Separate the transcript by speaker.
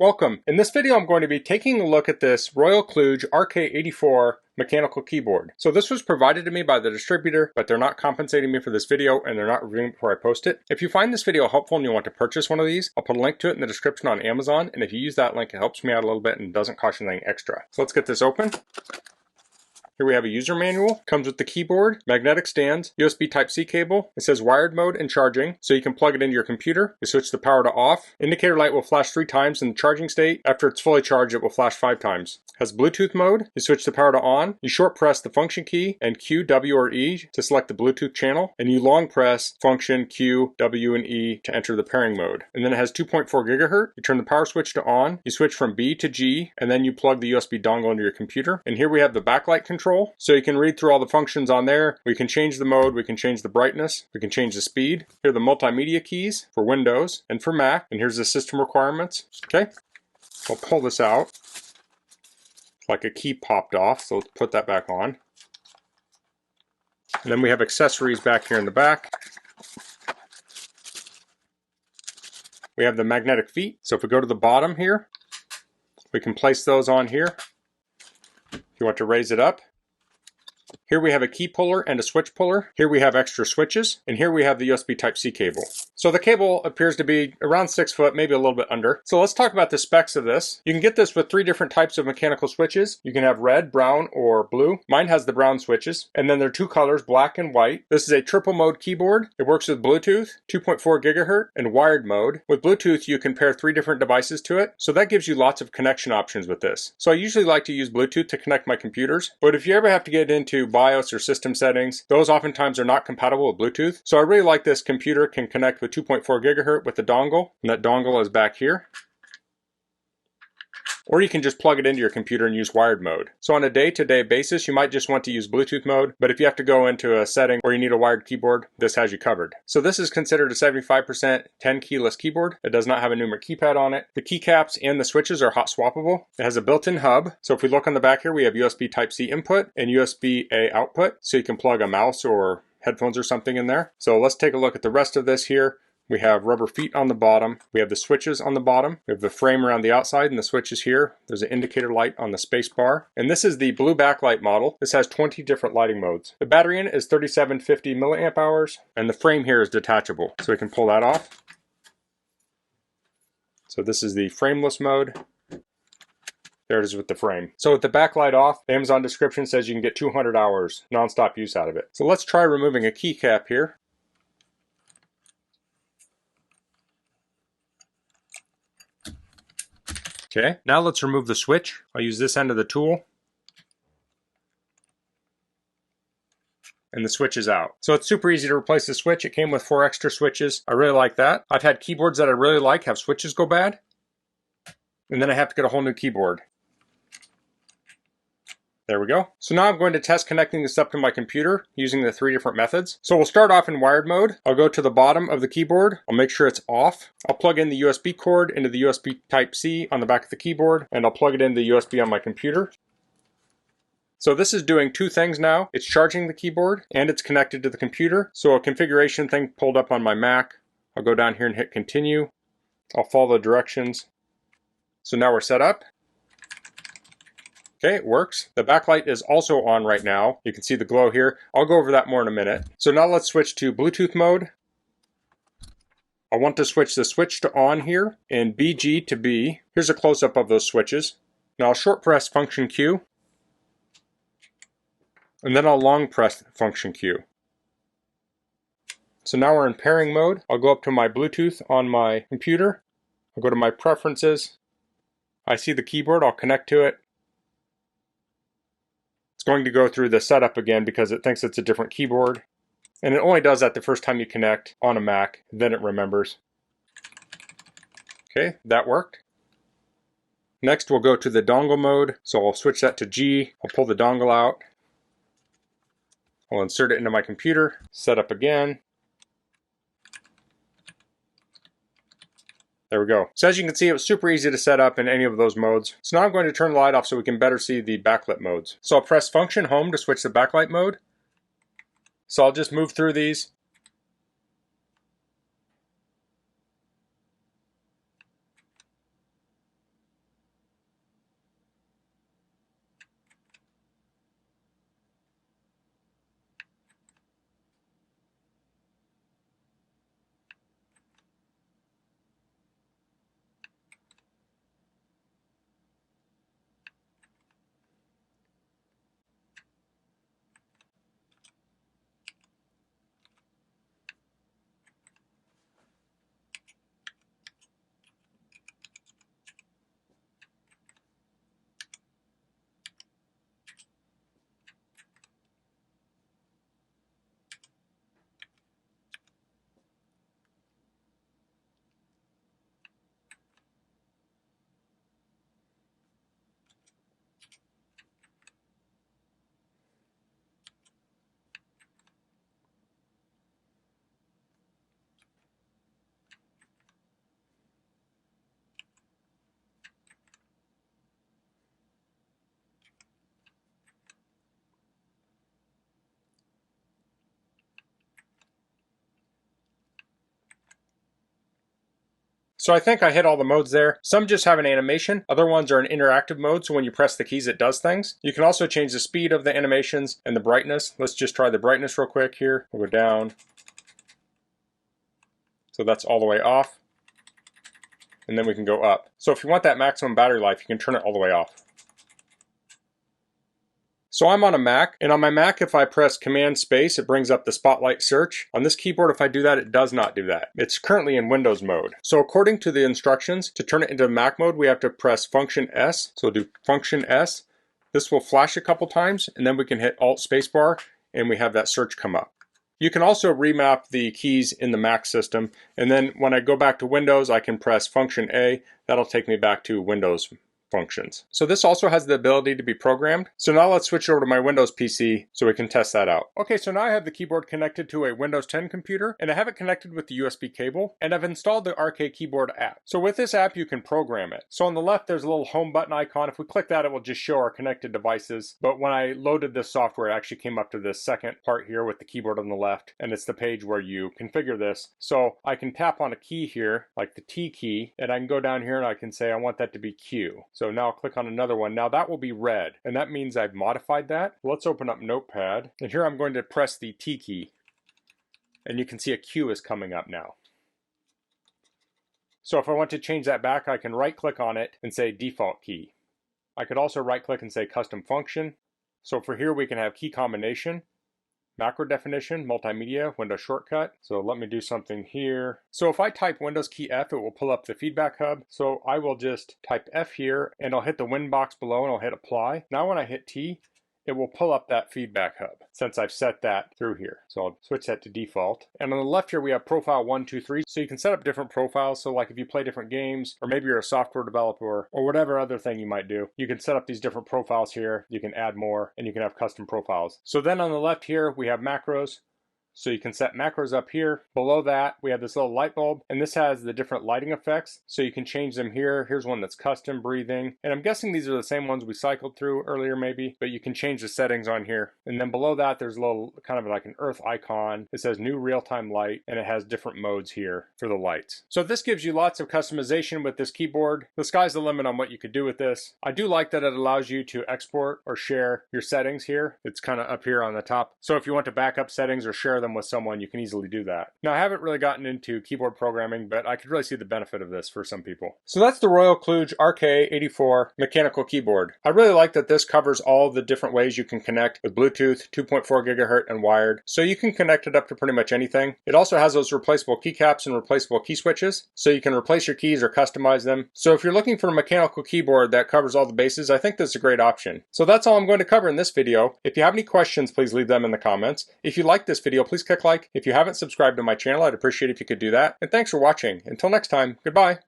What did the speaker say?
Speaker 1: Welcome. In this video I'm going to be taking a look at this Kludge RK84 mechanical keyboard. So this was provided to me by the distributor, but they're not compensating me for this video and they're not reviewing it before I post it. If you find this video helpful and you want to purchase one of these, I'll put a link to it in the description on Amazon, and if you use that link it helps me out a little bit and doesn't cost you anything extra. So let's get this open. Here we have a user manual. Comes with the keyboard, magnetic stands, USB Type-C cable. It says wired mode and charging, so you can plug it into your computer. You switch the power to off. Indicator light will flash 3 times in the charging state. After it's fully charged, it will flash 5 times. Has Bluetooth mode. You switch the power to on. You short press the function key and Q, W, or E to select the Bluetooth channel. And you long press function Q, W, and E to enter the pairing mode. And then it has 2.4 gigahertz. You turn the power switch to on. You switch from B to G, and then you plug the USB dongle into your computer. And here we have the backlight control. So you can read through all the functions on there. We can change the mode, we can change the brightness, we can change the speed. Here are the multimedia keys for Windows and for Mac. And here's the system requirements. Okay, I'll pull this out. Like a key popped off, so let's put that back on. And then we have accessories back here in the back. We have the magnetic feet. So if we go to the bottom here, we can place those on here. If you want to raise it up. Here we have a key puller and a switch puller. Here we have extra switches, and here we have the USB Type-C cable. So the cable appears to be around 6 foot, maybe a little bit under. So let's talk about the specs of this. You can get this with 3 different types of mechanical switches. You can have red, brown, or blue. Mine has the brown switches, and then there are 2 colors, black and white. This is a triple mode keyboard. It works with Bluetooth, 2.4 gigahertz, and wired mode. With Bluetooth, you can pair 3 different devices to it, so that gives you lots of connection options with this. So I usually like to use Bluetooth to connect my computers, but if you ever have to get into BIOS or system settings, those oftentimes are not compatible with Bluetooth. So I really like this computer can connect with 2.4 gigahertz with the dongle, and that dongle is back here. Or you can just plug it into your computer and use wired mode. So on a day-to-day basis, you might just want to use Bluetooth mode, but if you have to go into a setting where you need a wired keyboard, this has you covered. So this is considered a 75% 10 keyless keyboard. It does not have a numeric keypad on it. The keycaps and the switches are hot swappable. It has a built-in hub. So if we look on the back here, we have USB Type-C input and USB-A output. So you can plug a mouse or headphones or something in there. So let's take a look at the rest of this here. We have rubber feet on the bottom. We have the switches on the bottom. We have the frame around the outside and the switches here. There's an indicator light on the space bar. And this is the blue backlight model. This has 20 different lighting modes. The battery in it is 3750 milliamp hours, and the frame here is detachable. So we can pull that off. So this is the frameless mode. There it is with the frame. So with the backlight off, the Amazon description says you can get 200 hours non-stop use out of it. So let's try removing a keycap here. Okay, now let's remove the switch. I'll use this end of the tool. And the switch is out. So it's super easy to replace the switch. It came with 4 extra switches. I really like that. I've had keyboards that I really like have switches go bad, and then I have to get a whole new keyboard. There we go. So now I'm going to test connecting this up to my computer using the 3 different methods. So we'll start off in wired mode. I'll go to the bottom of the keyboard. I'll make sure it's off. I'll plug in the USB cord into the USB Type-C on the back of the keyboard, and I'll plug it into the USB on my computer. So this is doing 2 things now. It's charging the keyboard and it's connected to the computer. So a configuration thing pulled up on my Mac. I'll go down here and hit continue. I'll follow the directions. So now we're set up. Okay, it works. The backlight is also on right now. You can see the glow here. I'll go over that more in a minute. So now let's switch to Bluetooth mode. I want to switch the switch to on here and BG to B. Here's a close-up of those switches. Now I'll short press function Q. And then I'll long press function Q. So now we're in pairing mode. I'll go up to my Bluetooth on my computer. I'll go to my preferences. I see the keyboard. I'll connect to it. It's going to go through the setup again because it thinks it's a different keyboard. And it only does that the first time you connect on a Mac, then it remembers. Okay, that worked. Next we'll go to the dongle mode. So I'll switch that to G. I'll pull the dongle out. I'll insert it into my computer, set up again. There we go. So as you can see, it was super easy to set up in any of those modes. So now I'm going to turn the light off so we can better see the backlit modes. So I'll press function home to switch the backlight mode. So I'll just move through these. So I think I hit all the modes there. Some just have an animation. Other ones are in interactive mode, so when you press the keys, it does things. You can also change the speed of the animations and the brightness. Let's just try the brightness real quick here. We'll go down. So that's all the way off. And then we can go up. So if you want that maximum battery life, you can turn it all the way off. So I'm on a Mac, and on my Mac, if I press Command Space, it brings up the Spotlight search. On this keyboard, if I do that, it does not do that. It's currently in Windows mode. So according to the instructions, to turn it into Mac mode, we have to press Function S. So we'll do Function S. This will flash a couple times, and then we can hit Alt Spacebar, and we have that search come up. You can also remap the keys in the Mac system, and then when I go back to Windows, I can press Function A. That'll take me back to Windows functions. So this also has the ability to be programmed. So now let's switch over to my Windows PC so we can test that out. Okay, so now I have the keyboard connected to a Windows 10 computer, and I have it connected with the USB cable, and I've installed the RK Keyboard app. So with this app, you can program it. So on the left, there's a little home button icon. If we click that, it will just show our connected devices. But when I loaded this software, it actually came up to this second part here with the keyboard on the left, and it's the page where you configure this. So I can tap on a key here, like the T key, and I can go down here and I can say I want that to be Q. So now I'll click on another one. Now that will be red, and that means I've modified that. Let's open up Notepad, and here I'm going to press the T key, and you can see a Q is coming up now. So if I want to change that back, I can right click on it and say default key. I could also right click and say custom function. So for here we can have key combination, macro definition, multimedia, Windows shortcut. So let me do something here. So if I type Windows key F, it will pull up the feedback hub. So I will just type F here, and I'll hit the win box below, and I'll hit apply. Now when I hit T, it will pull up that feedback hub since I've set that through here. So I'll switch that to default. And on the left here, we have profile 1, 2, 3. So you can set up different profiles. So like if you play different games, or maybe you're a software developer, or whatever other thing you might do, you can set up these different profiles here. You can add more, and you can have custom profiles. So then on the left here, we have macros. So you can set macros up here. Below that, we have this little light bulb, and this has the different lighting effects. So you can change them here. Here's one that's custom breathing. And I'm guessing these are the same ones we cycled through earlier maybe, but you can change the settings on here. And then below that, there's a little kind of like an earth icon. It says new real-time light, and it has different modes here for the lights. So this gives you lots of customization with this keyboard. The sky's the limit on what you could do with this. I do like that it allows you to export or share your settings here. It's kind of up here on the top. So if you want to back up settings or share them with someone, you can easily do that. Now, I haven't really gotten into keyboard programming, but I could really see the benefit of this for some people. So that's the Royal Kludge RK84 mechanical keyboard. I really like that this covers all the different ways you can connect with Bluetooth, 2.4 gigahertz, and wired. So you can connect it up to pretty much anything. It also has those replaceable keycaps and replaceable key switches, so you can replace your keys or customize them. So if you're looking for a mechanical keyboard that covers all the bases, I think this is a great option. So that's all I'm going to cover in this video. If you have any questions, please leave them in the comments. If you like this video, please click like. If you haven't subscribed to my channel, I'd appreciate if you could do that. And thanks for watching. Until next time, goodbye.